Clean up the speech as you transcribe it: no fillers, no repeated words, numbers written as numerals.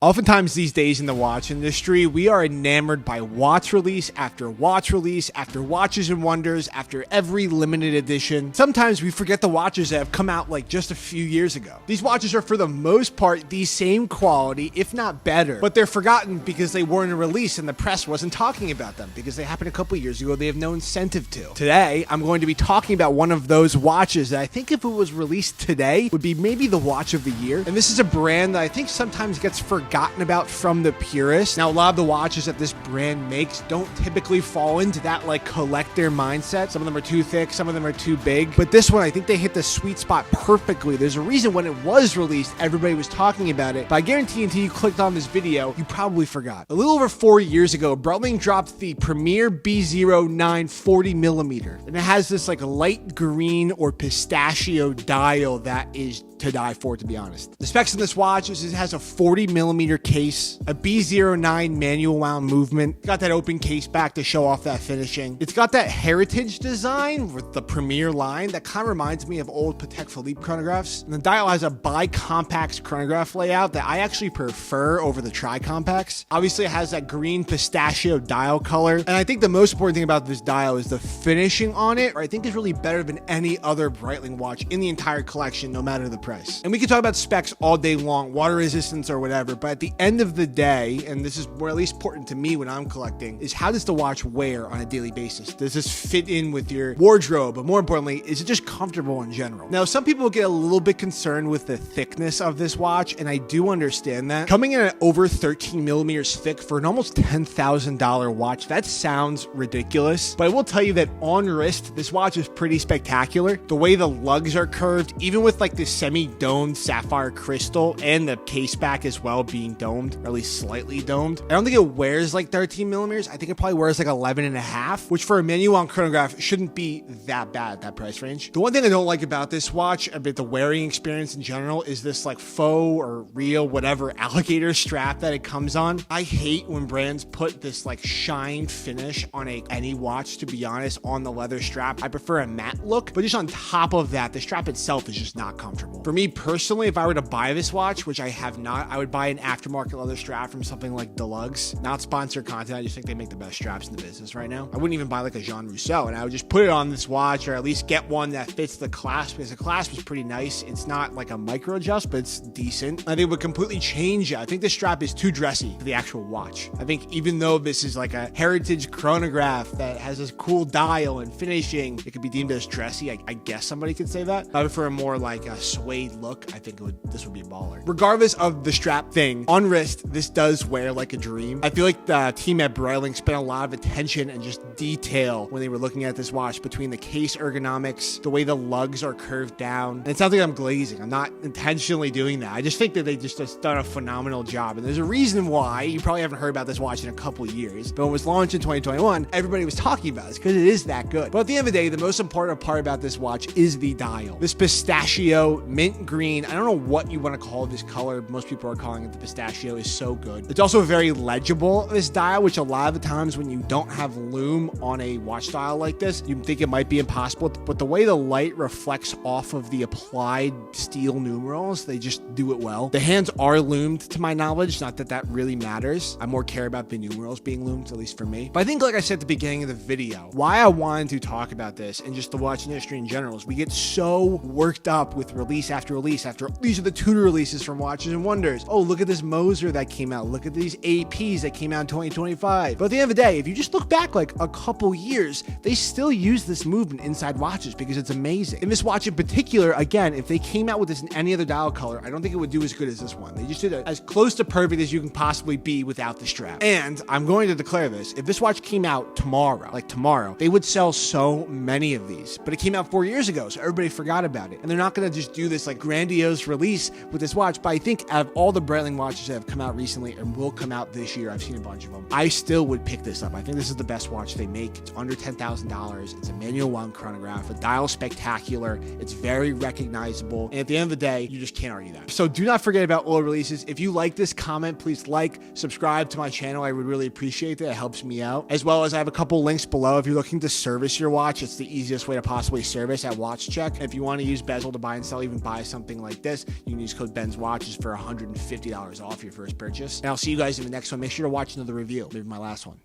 Oftentimes these days in the watch industry, we are enamored by watch release after watches and wonders, after every limited edition. Sometimes we forget the watches that have come out like just a few years ago. These watches are for the most part the same quality, if not better, but they're forgotten because they weren't a release and the press wasn't talking about them because they happened a couple years ago. They have no incentive to. Today, I'm going to be talking about one of those watches that I think if it was released today would be maybe the watch of the year. And this is a brand that I think sometimes gets forgotten about from the purists. Now, a lot of the watches that this brand makes don't typically fall into that like collector mindset. Some of them are too thick, some of them are too big, but this one, I think they hit the sweet spot perfectly. There's a reason when it was released, everybody was talking about it, but I guarantee until you clicked on this video, you probably forgot. A little over 4 years ago, Breitling dropped the Premier B01 40mm, and it has this like light green or pistachio dial that is to die for, to be honest. The specs in this watch is it has a 40mm case, a B09 manual wound movement. It's got that open case back to show off that finishing. It's got that heritage design with the Premier line that kind of reminds me of old Patek Philippe chronographs. And the dial has a bi-compact chronograph layout that I actually prefer over the tri-compacts. Obviously, it has that green pistachio dial color. And I think the most important thing about this dial is the finishing on it, or I think is really better than any other Breitling watch in the entire collection, no matter the price. And we can talk about specs all day long, water resistance or whatever, but at the end of the day, and this is more at least important to me when I'm collecting, is how does the watch wear on a daily basis? Does this fit in with your wardrobe? But more importantly, is it just comfortable in general? Now, some people get a little bit concerned with the thickness of this watch, and I do understand that. Coming in at over 13 millimeters thick for an almost $10,000 watch, that sounds ridiculous, but I will tell you that on wrist, this watch is pretty spectacular. The way the lugs are curved, even with like this semi-domed sapphire crystal and the case back as well being domed, or at least slightly domed. I don't think it wears like 13 millimeters. I think it probably wears like 11 and a half, which for a manual wound chronograph shouldn't be that bad at that price range. The one thing I don't like about this watch, about the wearing experience in general, is this like faux or real, whatever, alligator strap that it comes on. I hate when brands put this like shine finish on any watch, to be honest, on the leather strap. I prefer a matte look, but just on top of that, the strap itself is just not comfortable. For me personally, if I were to buy this watch, which I have not, I would buy an aftermarket leather strap from something like Deluxe. Not sponsored content, I just think they make the best straps in the business right now. I wouldn't even buy like a Jean Rousseau, and I would just put it on this watch, or at least get one that fits the clasp, because the clasp is pretty nice. It's not like a micro adjust, but it's decent. I think it would completely change it. I think the strap is too dressy for the actual watch. I think even though this is like a heritage chronograph that has this cool dial and finishing, it could be deemed as dressy. I guess somebody could say that. But for a more like a suede look, I think this would be a baller. Regardless of the strap thing, on wrist, this does wear like a dream. I feel like the team at Breitling spent a lot of attention and just detail when they were looking at this watch, between the case ergonomics, the way the lugs are curved down. And it sounds like I'm glazing. I'm not intentionally doing that. I just think that they just done a phenomenal job. And there's a reason why you probably haven't heard about this watch in a couple years, but when it was launched in 2021, everybody was talking about it because it is that good. But at the end of the day, the most important part about this watch is the dial. This pistachio mint green, I don't know what you want to call this color. Most people are calling it the pistachio, is so good. It's also very legible, this dial, which a lot of the times when you don't have lume on a watch dial like this, you think it might be impossible, but the way the light reflects off of the applied steel numerals, they just do it well. The hands are lumed to my knowledge, not that that really matters. I more care about the numerals being lumed, at least for me. But I think, like I said at the beginning of the video, why I wanted to talk about this and just the watch industry in general is we get so worked up with release after release after these are the Tudor releases from Watches and Wonders. Oh, look at this Moser that came out. Look at these APs that came out in 2025. But at the end of the day, if you just look back like a couple years, they still use this movement inside watches because it's amazing. In this watch in particular, again, if they came out with this in any other dial color, I don't think it would do as good as this one. They just did it as close to perfect as you can possibly be without the strap. And I'm going to declare this, if this watch came out tomorrow, like tomorrow, they would sell so many of these. But it came out 4 years ago, so everybody forgot about it. And they're not going to just do this like grandiose release with this watch. But I think out of all the Breitling watches that have come out recently and will come out this year, I've seen a bunch of them, I still would pick this up. I think this is the best watch they make. It's under $10,000. It's a manual wound chronograph. The dial's spectacular. It's very recognizable. And at the end of the day, you just can't argue that. So do not forget about old releases. If you like this comment, please like, subscribe to my channel. I would really appreciate that. It helps me out. As well as I have a couple links below. If you're looking to service your watch, it's the easiest way to possibly service at WatchCheck. If you want to use Bezel to buy and sell even buy something like this, you can use code Ben's Watches for $150 off your first purchase. And I'll see you guys in the next one. Make sure to watch another review, maybe my last one.